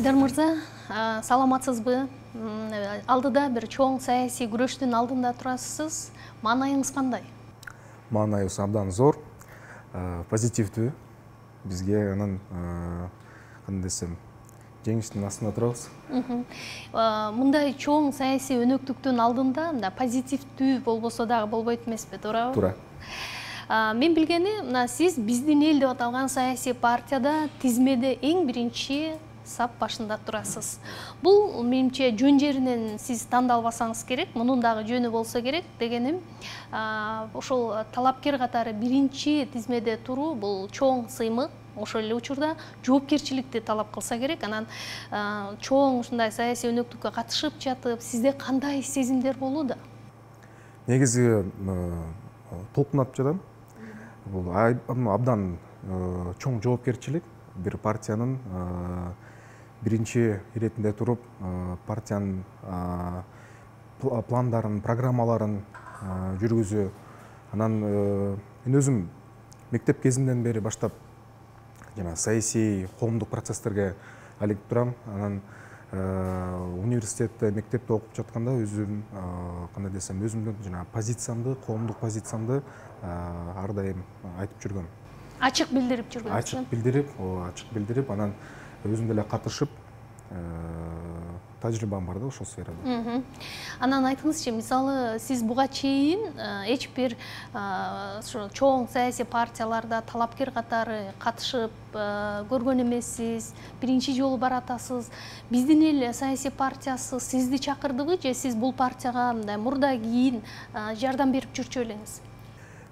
Айдар мырза, саламатсызбы? Алдыда бир чоң саясий күрөштүн алдында турасыз. Маанайыңыз кандай? Маанайыбыз абдан зор, позитивдүү. Бизге анан кандай десем, жеңиштин астында турабыз. Мындай чоң саясий өнөктүктүн алдында позитивдүү болбосо дагы болбойт эмеспи, туурабы? Туура. Мен билгени, сиз Биздин эл деп аталган саясий партияда тизмеде эң биринчи сап башында турасыз. Бул менимче жөн жеринен сиз тандалбасаңыз керек, мунун дагы жөнү болсо керек дегеним. Ошол талапкер катары биринчи тизмеде туруу бул чоң сыймык. Ошол эле учурда жоопкерчиликти талап кылса керек. Анан чоң ушундай саясий өнөктүккө катышып жатып, сизде кандай сезимдер болууда? Негизи толкунуп жатам. Бул абдан чоң жоопкерчилик. Бир партиянын биринчи иретинде туруп, партиянын пландарын, программаларын жүргүзүү. Анан мен өзүм мектеп кезимден бери баштап саясий коомдук процесстерге алегип турам. Анан университетте, мектепте окуп жатканда өзүм кандай десем, өзүмдүн позициямды, коомдук позициямды ар дайым айтып жүргөм. Ачык билдирип жүргөнсүз? Ачык билдирип, анан өзүм деле катышып, тажрыйбам бар да ошол сферада. Анан айтыңызчы, мисалы, сиз буга чейин эч бир чоң саясий партияларда талапкер катары катышып көргөн эмессиз, биринчи жолу баратасыз. Биздин эл саясий партиясы сизди чакырдыбы же сиз бул партияга мурда кийин жардам берип жүрчү белеңиз?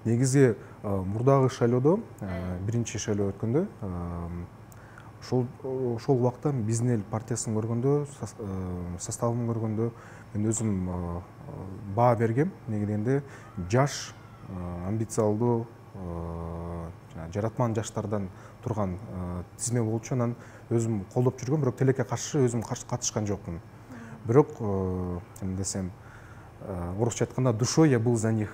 Негизи мурдагы шайлоодо, биринчи шайлоо өткөндө, ошол убакта Биздин эл партиясын көргөндө, составын көргөндө мен өзүм баа бергем. Негизинде жаш, амбициялдуу, жаратман жаштардан турган тизме болчу. Анан өзүм колдоп жүргөм, бирок тилекке каршы өзүм катышкан жокмун. Бирок, десем, орусча айтканда, душой я был за них.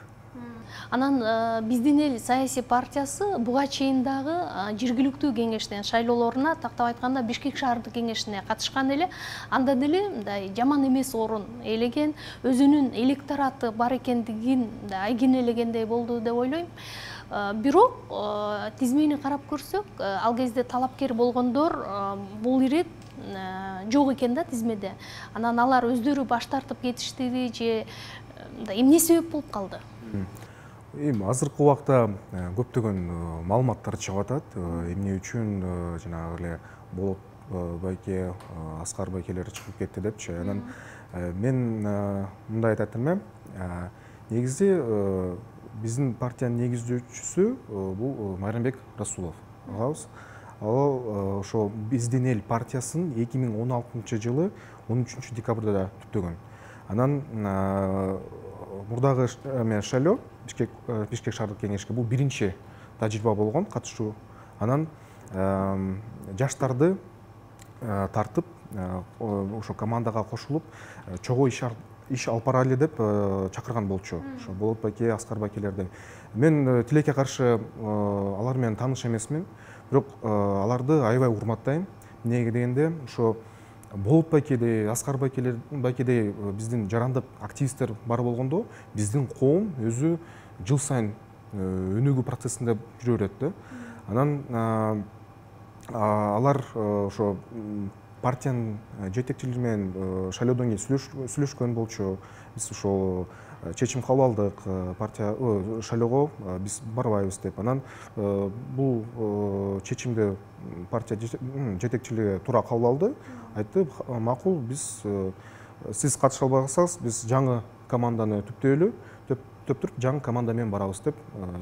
Анан Биздин эл саясий партиясы буга чейин дагы жергиликтүү кеңештен шайлоолоруна, тактап айтканда Бишкек шаардык кеңешине катышкан эле. Анда деле мындай жаман эмес орун ээлеген, өзүнүн электораты бар экендигин айгинелегендей болду деп ойлойм. Бирок тизмени карап көрсөк, ал кезде талапкер болгондор бул ирет жок экен да тизмеде. Анан алар өздөрү баш тартып кетиштиби же эмне себеп болуп калды? Азыркы убакта көптөгөн маалыматтар чыгып атат. Эмне үчүн жанагы эле Болот байке, Аскар байкелер чыгып кетти депчи. Анан мен мындай айтат элем. Негизи биздин партиянын негиздөөчүсү бул Майрамбек Расулов агабыз. Ал ошо Биздин эл партиясын 2016-жылы 13 декабрда түптөгөн. Анан мурдагы шайлоо Бишкек шаардык кеңешке бул биринчи тажрыйба болгон катышуу. Анан жаштарды тартып, ошо командага кошулуп, чогуу иш алып барайлы деп чакырган болчу. Ошо Болот байке, Аскар байкелерди. Мен тилекке каршы алар менен тааныш эмесмин, бирок аларды аябай урматтайм. Эмнеге дегенде, ошо Болот байкедей, Аскар байкедей биздин жарандык активисттер бар болгондо, биздин коом өзү жыл сайын өнүгүү процессинде жүрө берет да. Анан алар ошо партиянын жетекчилери менен шайлоодон кийин сүйлөшкөн болчу. Биз ошол чечим кабыл алдык, партия шайлоого биз барбайбыз деп. Анан бул чечимди партия жетекчилиги туура кабыл алды. Айтты, макул, биз сиз катыша албасаңыз, биз жаңы команданы түптөйлү, төптүрүп жаңы команда менен барабыз деп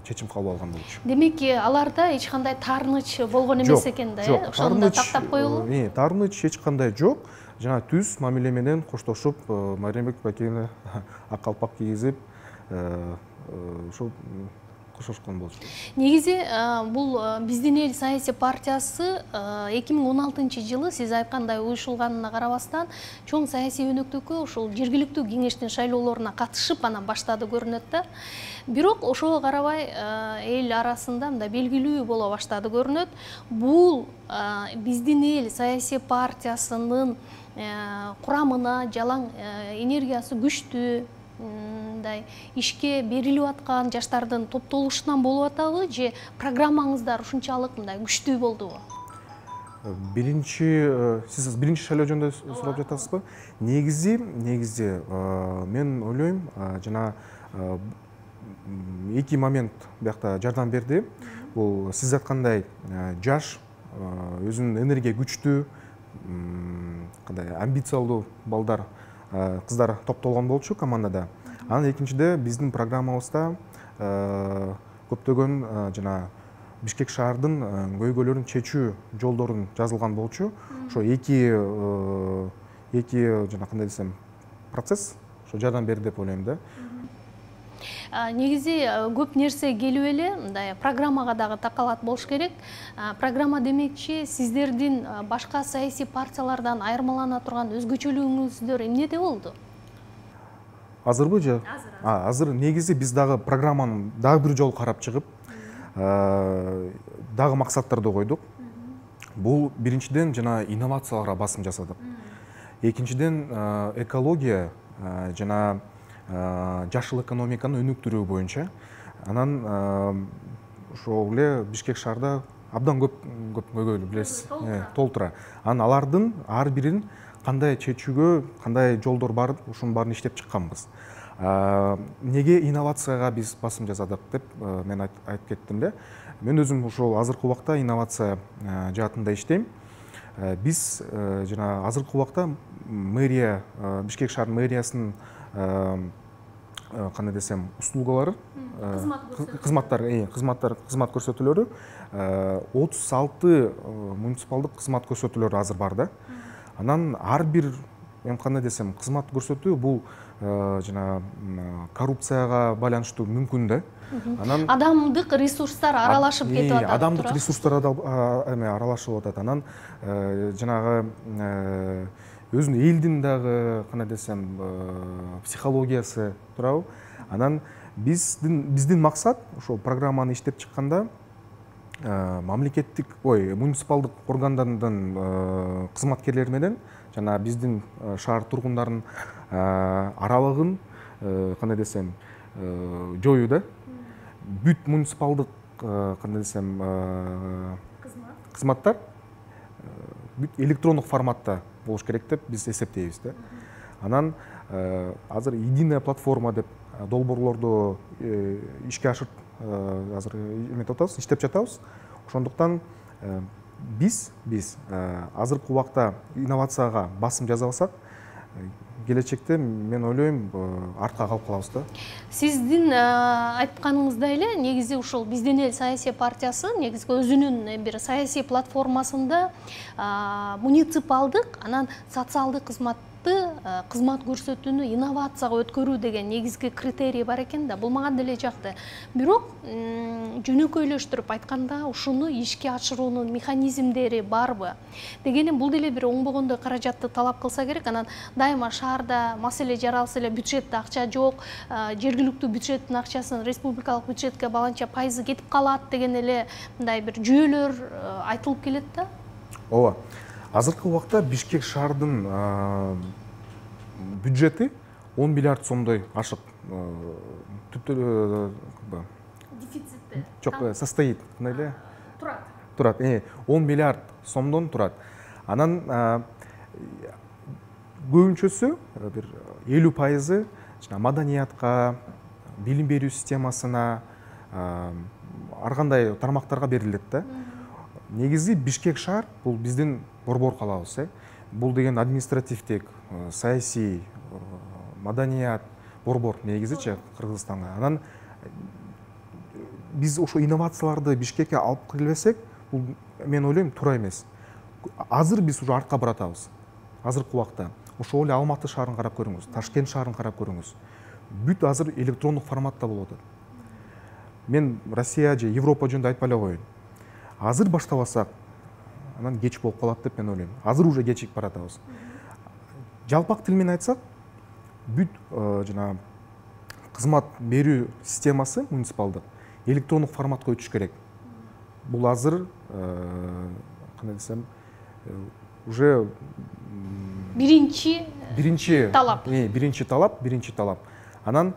чечим кабыл алган болчу. Демек, аларда эч кандай таарыныч болгон эмес экен да, э? Ошону да тактап коелу. Таарыныч эч кандай жок. Жана түз мамиле менен коштошуп, Майрамбек байкени ак калпак кийгизип, ошо кошошкон болчу. Негизи бул биздин эл саясий партиясы 2016 жылы сиз айткандай уюшулганына карабастан чоң саясий өнөктүккө ушул жергиликтүү кеңештин шайлоолоруна катышып анан баштады көрүнөт да. Бирок ошого карабай эл арасында мындай белгилүү боло баштады көрүнөт. Бул биздин эл саясий партиясынын курамына жалаң энергиясы күчтүү мындай ишке берилип аткан жаштардын топтолушунан болуп атабы же программаңыздар ушунчалык мындай күчтүү болдубу? Сиз биринчи шайлоо жөнүндө сурап жатасызбы? Негизи мен ойлойм жана эки момент биякта жардам берди. Бул сиз айткандай жаш, өзүнүн энергия күчтүү, кандай амбициялуу балдар, кыздар топтолгон болчу командада. Анан экинчиде биздин программабызда көптөгөн жана Бишкек шаардын көйгөйлөрүн чечүү жолдорун жазылган болчу. Ошо эки жана кандай десем процесс ошо жардам берди деп ойлойм да. Негизи көп нерсе келип эле мындай программага дагы такалат болуш керек. Программа демекчи сиздердин башка саясий партиялардан айырмалана турган өзгөчөлүгүңүздөр эмнеде болду? Азырбы же? Азыр негизи биз дагы программаны дагы бир жолу карап чыгып, дагы максаттарды койдук. Бул биринчиден жана инновацияларга басым жасадык. Экинчиден экология жана жашыл экономиканы өнүктүрүү боюнча. Анан ошол эле Бишкек шаарда абдан көп көйгөйлүү билесиз, толтура. Анан алардын ар бирин кандай чечүүгө, кандай жолдор бар, ушунун баарын иштеп чыкканбыз. Неге инновацияга биз басым жасадык деп мен айтып кеттим да. Мен өзүм ошол азыркы убакта инновация жаатында иштейм. Биз жана азыркы убакта мэрия, Бишкек шаар мэриясынын кандай десем услугалары, кызмат көрсөтүүлөрү 36 муниципалдык кызмат көрсөтүүлөрү азыр бар да. Анан ар бир кандай десем кызмат көрсөтүү бул жана коррупцияга байланыштуу мүмкүн да. Анан адамдык ресурстар аралашып кетип атат. Адамдык ресурстар аралашып атат. Анан жанагы өзүнүн элдин дагы кандай десем психологиясы туурабы. Анан биздин максат ошол программаны иштеп чыкканда мамлекеттик муниципалдык органдардын кызматкерлери менен жана биздин шаар тургундарынын аралыгын кандай десем жоюу да. Бүт муниципалдык кандай десем кызматтар бүт электрондук форматта болуш керек деп биз эсептейбиз да. Анан азыр единая платформа деп долбоорлорду ишке ашырып азыр эметип атабыз, иштеп жатабыз. Ошондуктан биз азыркы убакта инновацияга басым жасабасак, келечекте мен ойлойм артка калып калабыз да. Сиздин айтканыңыздай эле негизи ушул биздин эл саясий партиясы негизги өзүнүн бир саясий платформасында муниципалдык анан социалдык кызмат көрсөтүүнү инновацияга өткөрүү деген негизги критерий бар экен да. Бул мага деле жакты. Бирок жөнөкөйлөштүрүп айтканда ушуну ишке ашыруунун механизмдери барбы дегени бул деле бир оңбогондой каражатты талап кылса керек. Анан дайыма шаарда маселе жаралса эле бюджетте акча жок, жергиликтүү бюджеттин акчасын республикалык бюджетке баланча пайызы кетип калат деген эле мындай бир жүйөлөр айтылып келет да. Ооба. Азыркы убакта Бишкек шаардын бюджети 10 миллиард сомдой ашык дефицитте жок состоит, эле турат. 10 миллиард сомдон турат. Анан көбүнчөсү бир 50% жана маданиятка, билим берүү системасына, ар кандай тармактарга берилет да. Негизи Бишкек шаар бул биздин борбор калабыз. Бул деген административдик, саясий, маданият борбор негизичи Кыргызстанга. Анан биз ошо инновацияларды Бишкекке алып келбесек, бул мен ойлойм туура эмес. Азыр биз уже артка баратабыз. Азыркы убакта ошол эле Алматы шаарын карап көрүңүз, Ташкент шаарын карап көрүңүз. Бүт азыр электрондук форматта болуп атат. мен Россия же Европа жөнүндө айтпай эле коеюн. Азыр баштабасак, анан кеч болуп калат деп мен ойлойм. Азыр уже кечигип баратабыз. Жалпак тил менен айтсак, бүт жана кызмат берүү системасы муниципалдык электрондук форматка өтүш керек. Бул азыр кандай десем, уже биринчи талап. Анан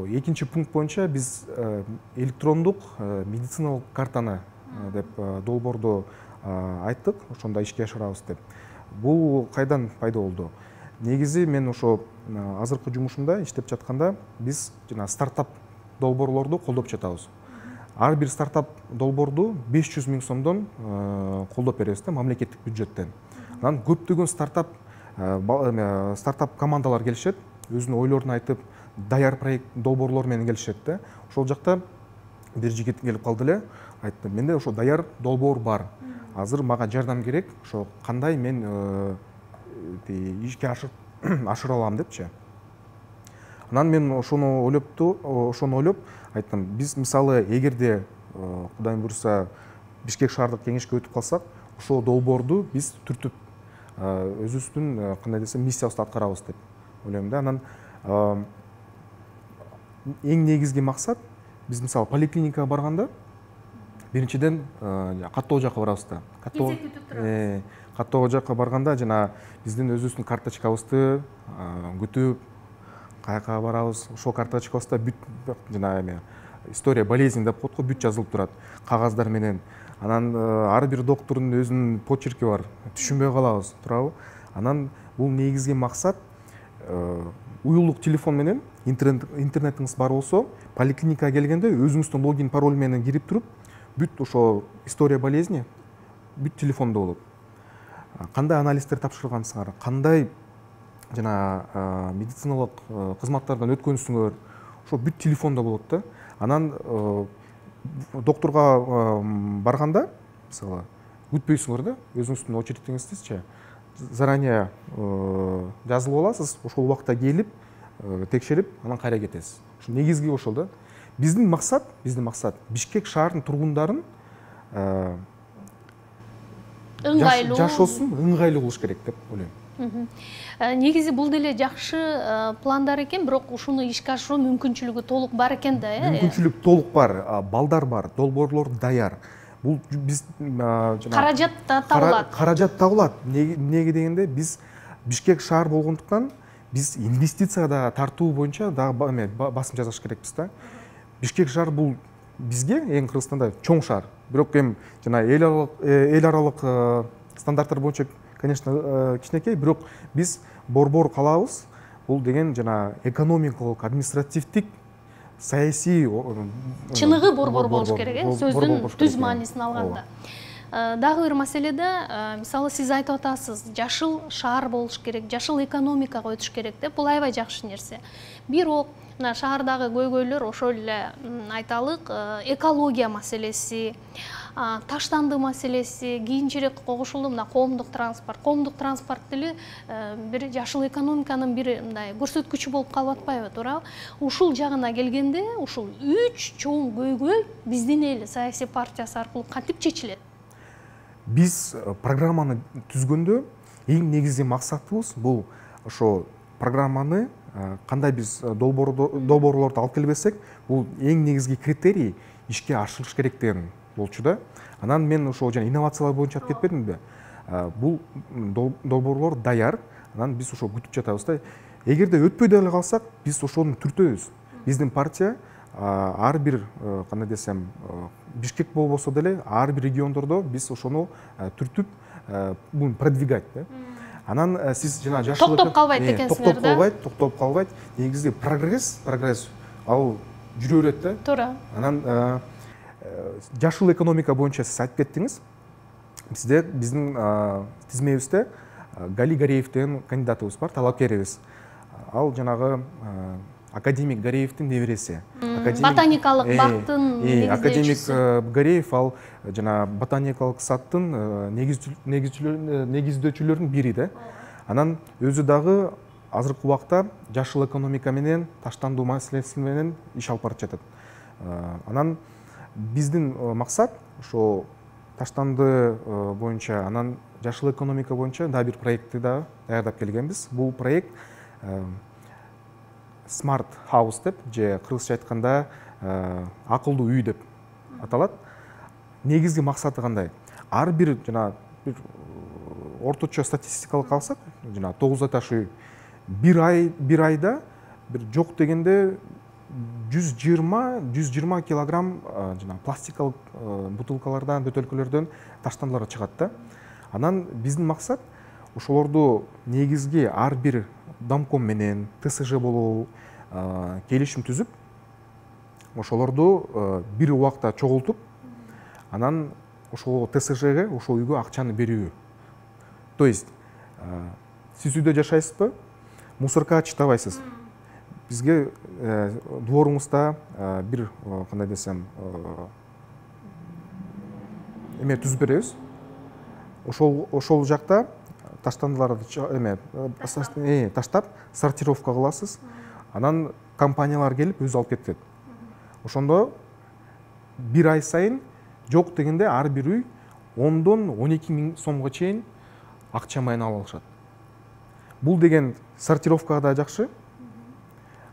экинчи пункт боюнча биз электрондук медициналык картаны деп долбоорду айттык, ошондо ишке ашырабыз деп. Бул кайдан пайда болду? Негизи мен ошо азыркы жумушумда иштеп жатканда биз жана стартап долбоорлорду колдоп жатабыз. Ар бир стартап долбоорду 500 000 сомдон колдоп беребиз да, мамлекеттик бюджеттен. Анан көптөгөн стартап командалар келишет, өзүнүн ойлорун айтып, даяр проект долбоорлор менен келишет да. Ошол жакта бир жигит келип калды эле, айтты: "Менде ошо даяр долбоор бар. Азыр мага жардам керек, ошо кандай мен ишке ашыра алам" депчи. Анан мен ошону ойлоп айттым: "Биз мисалы эгерде Кудайым буйруса Бишкек шаардык кеңешке өтүп калсак, ошол долбоорду биз түртүп өзүбүздүн кандай десем миссиябызды аткарабыз" деп ойлойм да. Анан эң негизги максат биз мисалы поликлиникага барганда биринчиден каттоо жакка барабыз да. Каттоо жакка барганда жана биздин өзүбүздүн карточкабызды күтүп каяка барабыз. Ошол карточкабызда бүт жана история болезни деп коет го, бүт жазылып турат кагаздар менен. Анан ар бир доктордун өзүнүн почерки бар. Түшүнбөй калабыз, туурабы? Анан бул негизги максат уюлдук телефон менен интернетиңиз бар болсо, поликлиникага келгенде өзүңүздүн логин пароль менен кирип туруп, бүт ошо история болезни бүт телефондо болот. Кандай анализдер тапшыргансыңар, кандай жана медициналык кызматтардан өткөнсүңөр, ошо бүт телефондо болот да. Анан докторго барганда, мисалы, күтпөйсүңөр да, өзүңүздүн очередиңиздичи заранее жазылып аласыз, ошол убакта келип текшерип, анан кайра кетесиз. Ошо негизги ошол да. Биздин максат Бишкек шаарынын тургундарын жашоосун ыңгайлуу кылыш керек деп ойлойм. Негизи бул деле жакшы пландар экен, бирок ушуну ишке ашыруу мүмкүнчүлүгү толук бар экен да, Мүмкүнчүлүк толук бар, балдар бар, долбоорлор даяр. Бул биз каражат табылат. Каражат табылат. Эмнеге дегенде биз Бишкек шаар болгондуктан биз инвестиция да тартуу боюнча дагы басым жасаш керекпиз да. Бишкек шаар бул бизге эң Кыргызстанда чоң шаар. Бирок эми жана эл аралык стандарттар боюнча, конечно, кичинекей, бирок биз борбор калабыз. Бул деген жана экономикалык, административдик, саясий чыныгы борбор болуш керек, сөздүн түз маанисин алганда. Дагы бир маселеде, мисалы сиз айтып атасыз, жашыл шаар болуш керек, жашыл экономикага өтүш керек деп, бул аябай жакшы нерсе. Бирок мына шаардагы көйгөйлөр ошол эле айталык, экология маселеси, таштанды маселеси, кийинчерээк кошулду мына коомдук транспорт. Коомдук транспорт деле бир жашыл экономиканын бир мындай көрсөткүчү болуп калып атпайбы, туурабы? Ушул жагына келгенде, ушул 3 чоң көйгөй биздин эл саясий партиясы аркылуу кантип чечилет? Биз программаны түзгөндө эң негизги максатыбыз бул ошо программаны кандай биз долбоорлорду алып келбесек, бул эң негизги критерий ишке ашырылыш керек деген болчу да. Анан мен ошо жана инновациялар боюнча айтып кетпедимби? Бул долбоорлор даяр, анан биз ошо күтүп жатабыз да. Эгерде өтпөй деле калсак, биз ошону түртөбүз. Биздин партия ар бир кандай десем, Бишкек болбосо деле ар бир региондордо биз ошону түртүп продвигать да. Анан сиз жана жашыл токтоп калбайт экенсиңер да. Токтоп калбайт. Негизи прогресс ал жүрө берет да. Туура. Анан жашыл экономика боюнча сиз айтып кеттиңиз. Бизде биздин тизмебизде Гали Гареев деген кандидатыбыз бар, талапкерибиз. Ал жанагы академик Гареевдин небереси. Ботаникалык бактын негиздөөчүсү. Академик Гареев ал жана ботаникалык садтын негиздөөчүлөрүнүн бири да. Анан өзү дагы азыркы убакта жашыл экономика менен, таштандуу маселеси менен иш алып барып жатат. Анан биздин максат ошо таштанды боюнча, анан жашыл экономика боюнча да бир проектти да даярдап келгенбиз. Бул проект Smart House деп, же кыргызча айтканда акылдуу үй деп аталат. Негизги максаты кандай? Ар бир жана бир орточо статистикалык алсак, жана 9 этаж үй бир айда бир жок дегенде 120 килограмм жана пластикалык бутылкалардан, бөтөлкөлөрдөн таштандылар чыгат да. Анан биздин максат ошолорду негизги ар бир домком менен ТСЖ болобу келишим түзүп, ошолорду бир убакта чогултуп, анан ошол ТСЖге, ошол үйгө акчаны берүү. То есть сиз үйдө жашайсызбы? Мусорка чыктабайсыз. Бизге дворуңузда бир кандай десем эме түзүп беребиз. Ошол жакта таштандыларды таштап сортировка кыласыз. Анан компаниялар келип өзү алып кетет. Ошондо бир ай сайын жок дегенде ар бир үй 10-дон 12 миң сомго чейин акча менен ала алышат. Бул деген сортировкага да жакшы,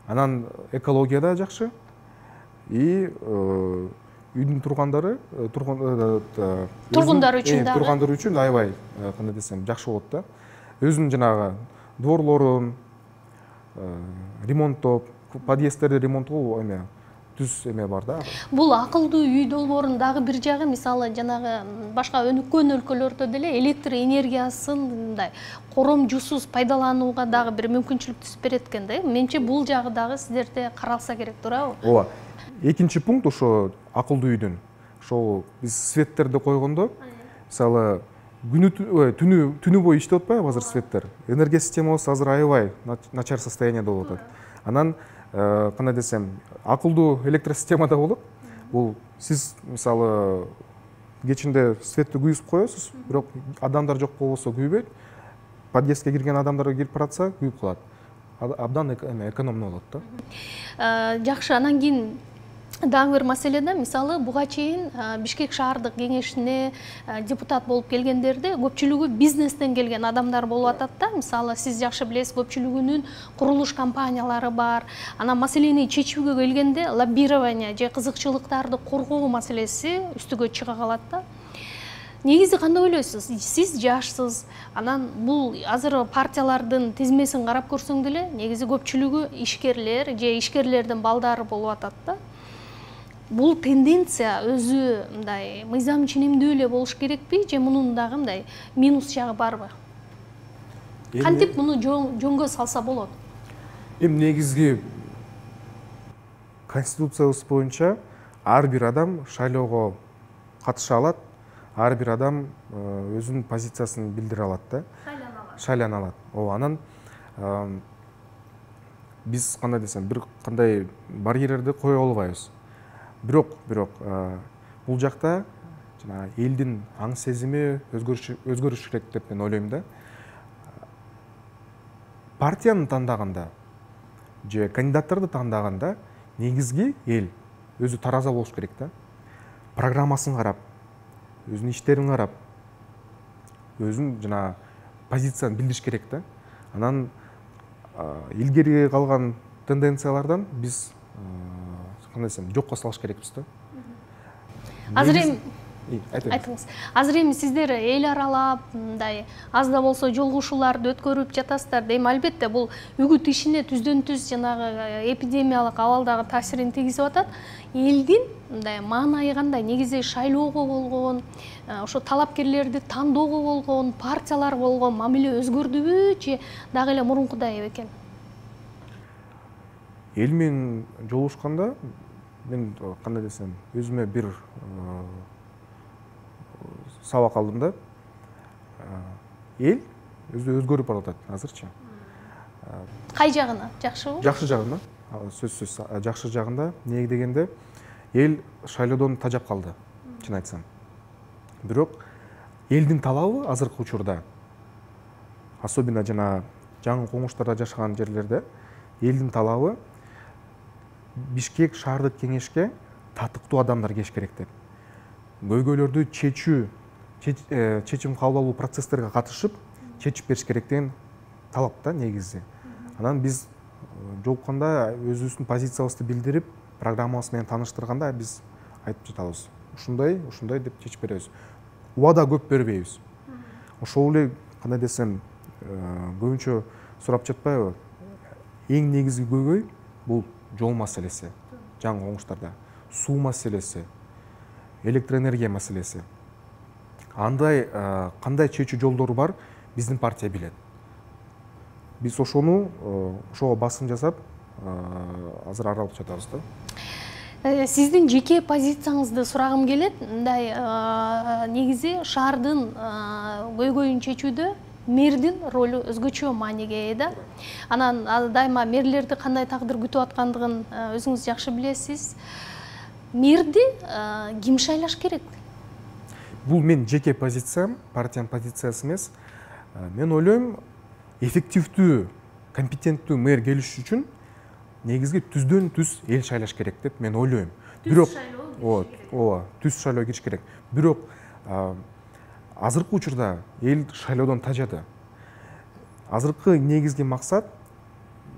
анан экология да жакшы, и үйдүн тургундары үчүн аябай кандай десем жакшы болот да. Өзүнүн жанагы дворлорун ремонттоп, подъездтерди ремонттоо эме түз эме бар да. Бул акылдуу үй долбоорунун дагы бир жагы, мисалы жанагы башка өнүккөн өлкөлөрдө деле электр энергиясын мындай коромжусуз пайдаланууга дагы бир мүмкүнчүлүк түзүп берет экен да. Менче бул жагы дагы сиздерде каралса керек, туурабы? Ооба. Экинчи пункт ошо акылдуу үйдүн. Ошол биз светтерди койгондо, мисалы түнү бою иштеп атпайбы азыр светтер? Энергия системабыз азыр аябай начар состояниеде болуп атат. Анан кандай десем, акылдуу электросистемада болот. Бул сиз мисалы кечинде светти күйүп коесуз, бирок адамдар жок болбосо күйбөйт. Подъездге кирген адамдар кирип баратса күйүп калат. Абдан экономдуу болот да. Жакшы, анан кийин дагы бир маселеде, мисалы буга чейин Бишкек шаардык кеңешине депутат болуп келгендерде көпчүлүгү бизнестен келген адамдар болуп атат да. Мисалы сиз жакшы билесиз, көпчүлүгүнүн курулуш компаниялары бар. Анан маселени чечүүгө келгенде лоббирование же кызыкчылыктарды коргоо маселеси үстүгө чыга калат да. Негизи кандай ойлойсуз? Сиз жашсыз. Анан бул азыр партиялардын тизмесин карап көрсөң деле, негизи көпчүлүгү ишкерлер же ишкерлердин балдары болуп атат да. Бул тенденция өзү мындай мыйзам ченемдүү эле болуш керекпи, же мунун дагы мындай минус жагы барбы? Кантип муну жөнгө салса болот? Негизги конституциябыз боюнча ар бир адам шайлоого катыша алат, ар бир адам өзүнүн позициясын билдире алат да. Шайлана алат. Анан биз кандай десем, бир кандай барьерлерди кое албайбыз. Бирок бул жакта жана элдин аң сезими өзгөрүш керек деп мен ойлойм да. Партияны тандаганда же кандидаттарды тандаганда негизги эл өзү тараза болуш керек да. Программасын карап, өзүнүн иштерин карап, өзүнүн жана позициясын билдириш керек да. Анан илгери калган тенденциялардан биз кандай десем, жокко салыш керекпиз да. Азыр эми айтыңыз. Азыр эми сиздер эл аралап, мындай аз да болсо жолугушууларды өткөрүп жатасыздар. Эми албетте бул үгүт ишине түздөн-түз жанагы эпидемиялык абалдагы таасирин тийгизип атат. Элдин мындай маанайы кандай? Негизи шайлоого болгон, ошо талапкерлерди тандоого болгон, партиялар болгон мамиле өзгөрдүбү же дагы эле мурункудай экен? Эл менен жолугушканда мен кандай десем, өзүмө бир сабак алдым да. Эл өзү өзгөрүп баратат азырчы. Кай жагына? Жакшыбы? Жакшы жагына. Сөзсүз жакшы жагында. Эмне дегенде, эл шайлоодон тажап калды, чын айтсам. Бирок элдин талабы азыркы учурда, особенно жана жаңы коңуштарда жашаган жерлерде, элдин талабы Бишкек шаардык кеңешке татыктуу адамдар келиш керек деп. Көйгөйлөрдү чечим кабыл алуу процесстерге катышып чечип бериш керек деген талап да негизи. Анан биз жолукканда өзүбүздүн позициябызды билдирип, программабыз менен тааныштырганда биз айтып жатабыз. Ушундай деп чечип беребиз. Убада көп бербейбиз. Ошол эле кандай десем, көбүнчө сурап жатпайбы? Эң негизги көйгөй бул жол маселеси, жаңы оңуштарда, суу маселеси, электроэнергия маселеси. Андай кандай чечүү жолдору бар, биздин партия билет. Биз ошого басым жасап, азыр аралашып жатабыз да. Сиздин жеке позицияңызды сурагым келет. Мындай негизи шаардын көйгөйүн чечүүдө мэрдин ролу өзгөчө мааниге ээ да. Анан дайыма мэрлерди кандай тагдыр күтүп аткандыгын өзүңүз жакшы билесиз. Мэрди ким шайлаш керек? Бул мен жеке позициям, партиянын позициясы эмес. Мен ойлойм, эффективдүү, компетенттүү мэр келиш үчүн негизги түздөн түз эл шайлаш керек деп мен ойлойм. Бирок түз шайлоо кириш керек. Бирок азыркы учурда эл шайлоодон тажады. Азыркы негизги максат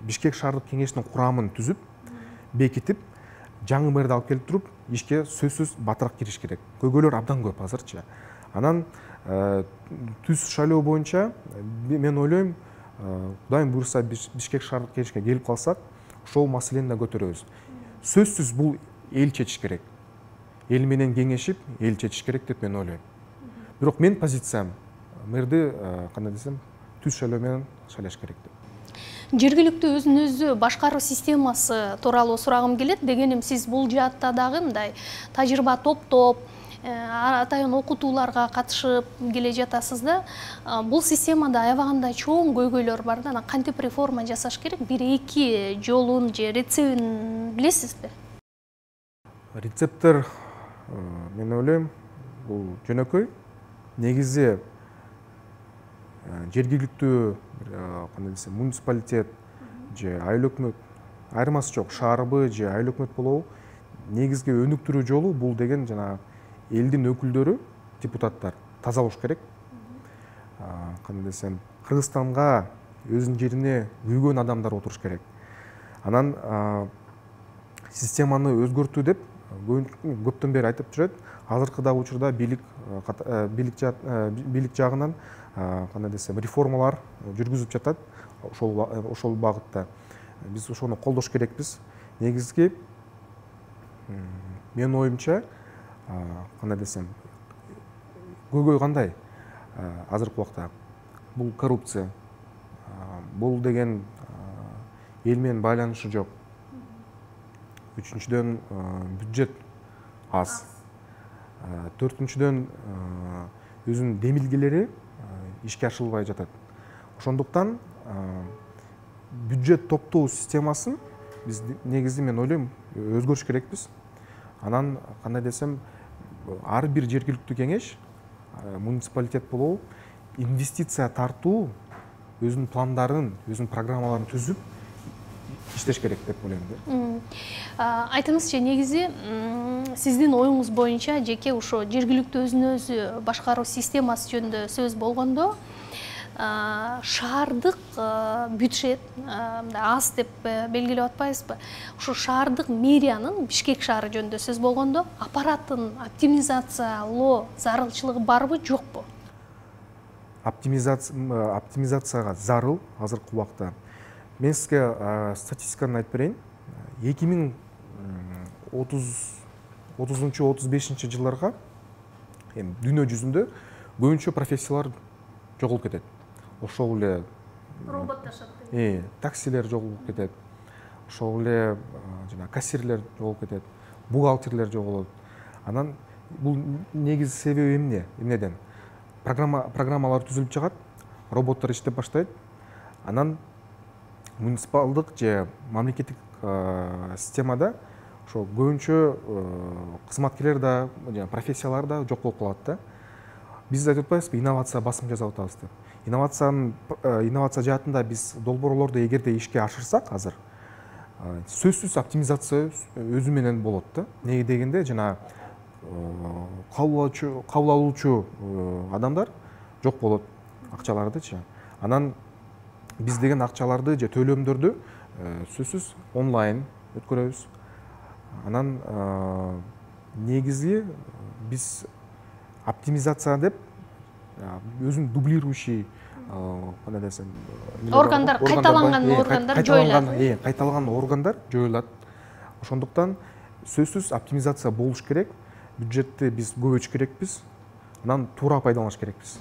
Бишкек шаардык кеңешинин курамын түзүп, бекитип, жаңы мэрди алып келип туруп, ишке сөзсүз батыраак кириш керек. Көйгөйлөр абдан көп азырчы. Анан түз шайлоо боюнча мен ойлойм, Кудайым буйрса Бишкек шаардык кеңешке келип калсак, ошол маселени да көтөрөбүз. Сөзсүз бул эл чечиш керек. Эл менен кеңешип, эл чечиш керек деп мен ойлойм. Бирок мен позициям мэрди кандай десем, түз шайлоо менен шайлаш керек деп. Жергиликтүү өзүн өзү башкаруу системасы тууралуу сурагым келет. Дегеним, сиз бул жаатта дагы мындай тажрыйба топтоп, атайын окутууларга катышып келе жатасыз да. Бул системада аябагандай чоң көйгөйлөр бар да. Кантип реформа жасаш керек? Бир-эки жолун же рецептин билесизби? Рецепттер, мен ойлойм, бул жөнөкөй. Негизи жергиликтүү кандай десем, муниципалитет же айыл өкмөт, айырмасы жок, шаарбы же айыл өкмөт болобу, негизги өнүктүрүү жолу бул деген жана элдин өкүлдөрү, депутаттар таза болуш керек. Кандай десем, Кыргызстанга, өзүнүн жерине күйгөн адамдар отуруш керек. Анан системаны өзгөртүү деп көптөн бери айтып жүрөт. Азыркы дагы учурда бийлик жагынан кандай десем, реформалар жүргүзүп жатат ошол багытта. Биз ошону колдош керекпиз. Негизги менин оюмча, кандай десем, көйгөй кандай азыркы убакта? Бул коррупция. Бул деген эл менен байланышы жок. Үчүнчүдөн бюджет аз. Төртүнчүдөн өзүнүн демилгелери ишке ашырылбай жатат. Ошондуктан бюджет топтоо системасын биз негизи мен ойлойм өзгөрүш керекпиз. Анан кандай десем, ар бир жергиликтүү кеңеш, муниципалитет болобу, инвестиция тартуу, өзүнүн пландарын, өзүнүн программаларын түзүп иштеш керек деп ойлойм. Айтыңызчы, негизи сиздин оюңуз боюнча жеке ошо жергиликтүү өзүн өзү башкаруу системасы жөнүндө сөз болгондо, шаардык бюджет аз деп белгилеп атпайбызбы? Ошо шаардык мэриянын, Бишкек шаары жөнүндө сөз болгондо, аппаратын оптимизациялоо зарылчылыгы барбы, жокпу? Оптимизацияга зарыл азыркы убакта. Мен сизге статистиканы айтып берейин. 2030-35 жылдарга дүйнө жүзүндө көбүнчө профессиялар жоголуп кетет. Ошол эле Робот ташат. Таксилер жоголуп кетет. Ошол эле жана кассирлер жоголуп кетет. Бухгалтерлер жоголот. Анан бул негизи себеби эмнеден? Программалар түзүлүп чыгат, роботтор иштеп баштайт. Анан муниципалдык же мамлекеттик системада ошо көбүнчө кызматкерлер да, профессиялар да жок болуп калат да. Биз айтып атпайбызбы, инновация басым жасап атабыз деп. Инновация жаатында биз долбоорлорду эгерде ишке ашырсак азыр, сөзсүз оптимизация өзү менен болот да. Неге дегенде жана кабыл алуучу адамдар жок болот, акчалардычы. Анан биз деген акчаларды же төлөмдөрдү сөзсүз онлайн өткөрөбүз. Анан негизи биз оптимизация деп өзүн дублирующий кандай десем органдар, кайталанган органдар жоюлат. Кайталанган органдар жоюлат. Ошондуктан сөзсүз оптимизация болуш керек. Бюджетти биз көбөйтүш керекпиз. Анан туура пайдаланыш керекпиз.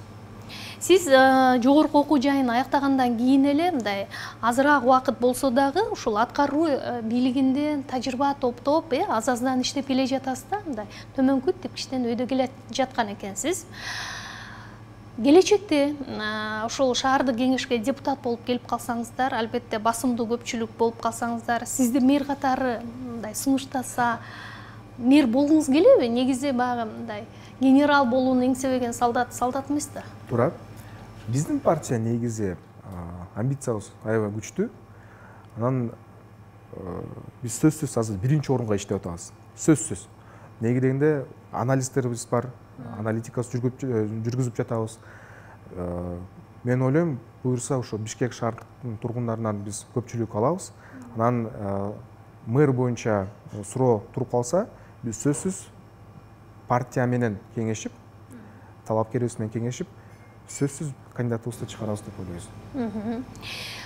Сиз жогорку окуу жайын аяктагандан кийин эле мындай азыраак убакыт болсо дагы ушул аткаруу бийлигинде тажрыйба топтоп, аз-аздан иштеп келе жатасыз да, мындай төмөнкү типкичтен өйдө келе жаткан экенсиз. Келечекте ушул шаардык кеңешке депутат болуп келип калсаңыздар, албетте басымдуу көпчүлүк болуп калсаңыздар, сизди мэр катары мындай сунуштаса, мэр болгуңуз келеби? Негизи баягы мындай генерал болууну эңсебеген солдат эмес да. Туура. Биздин партия негизи амбициябыз аябай күчтүү. Анан биз сөзсүз азыр биринчи орунга иштеп атабыз. Сөзсүз. Неге дегенде анализдерибиз бар, аналитикасы жүргүзүп жатабыз. Мен ойлойм, буюрса ошо Бишкек шаардык тургундарынан биз көпчүлүк алабыз. Анан мэр боюнча суроо туруп калса, биз сөзсүз партия менен кеңешип, талапкерибиз менен кеңешип, сөзсүз кандидатыбызды чыгарабыз деп ойлойбуз.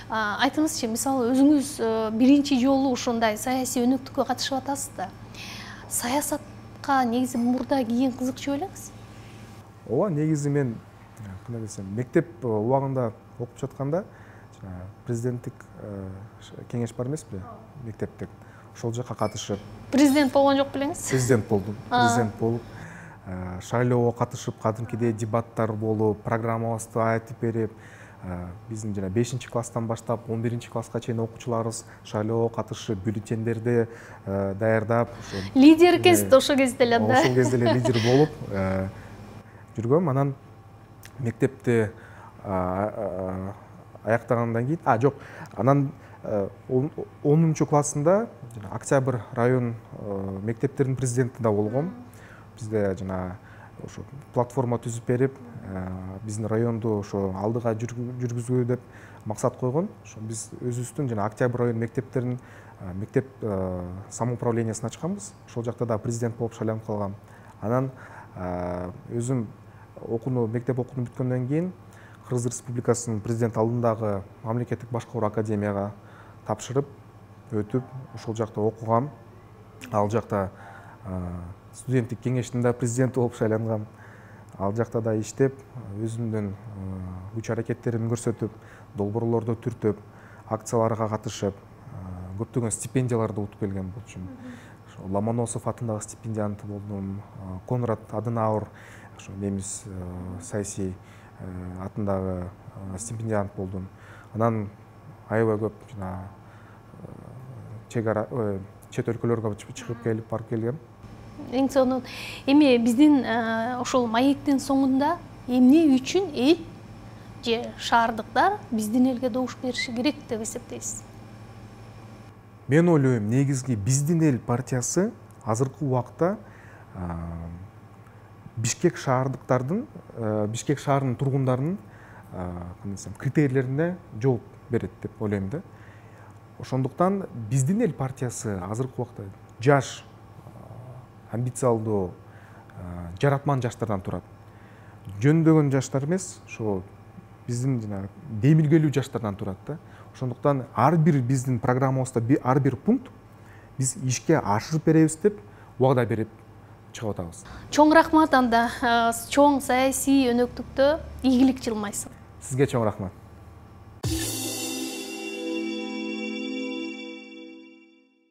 Айтыңызчы, мисалы өзүңүз биринчи жолу ушундай саясий өнөктүккө катышып атасыз да. Саясатка негизи мурда кийин кызыкчу белеңиз? Ооба, негизи мен кандай десем, мектеп убагында окуп жатканда президенттик кеңеш бар эмеспи, мектептик. Ошол жака катышып. Президент болгон жок белеңиз? Президент болдум. Президент болуп, шайлоого катышып, кадимкидей дебаттар болуп, программабызды айтып берип, биздин жана 5-класстан баштап 11-класска чейин окуучуларыбыз шайлоого катышып, бюллетендерди даярдап, лидер экенсиз ошол кезде эле да. Ошол кезде эле лидер болуп жүргөм. Анан мектепти аяктагандан кийин, жок, анан 10-классында Октябрь район мектептердин президенти да болгом. Бизде жана ошо платформа түзүп берип, биздин районду ошо алдыга жүргүзүү деп максат койгон. Ошо биз өзүбүздүн жана Октябрь район мектептерин мектеп самоуправлениясын ачканбыз. Ошол жакта да президент болуп шайланып калгам. Анан өзүм мектеп окууну бүткөндөн кийин Кыргыз Республикасынын президент алдындагы мамлекеттик башкаруу академияга тапшырып, өтүп, ошол жакта окугам. Ал жакта студенттик кеңештин да президенти болуп шайлангам. Ал жакта да иштеп, өзүмдүн күч аракеттеримди көрсөтүп, долбоорлорду түртүп, акцияларга катышып, көптөгөн стипендияларды утуп келген болчумун. Ломоносов атындагы стипендианты болдум, Конрад Аденауэр, немис саясий атындагы стипендиант болдум. Анан аябай көп чет өлкөлөргө чыгып келип барып келгем. Эң сонун эми биздин ошол маектин соңунда эмне үчүн эл же шаардыктар биздин элге добуш бериши керек деп эсептейсиз? Мен ойлойм, негизги биздин эл партиясы азыркы убакта Бишкек шаардыктардын, Бишкек шаарынын тургундарынын критерийлерине жооп берет деп ойлойм да. Ошондуктан биздин эл партиясы азыркы убакта жаш, амбициялдуу, жаратман жаштардан турат. Жөндөгөн жаштар эмес, ошо биздин жана демилгелүү жаштардан турат да. Ошондуктан ар бир биздин программабызда ар бир пункт биз ишке ашырып беребиз деп убада берип чыгып атабыз. Чоң рахмат анда, чоң саясий өнөктүктө ийгилик жылмайсың. Сизге чоң рахмат.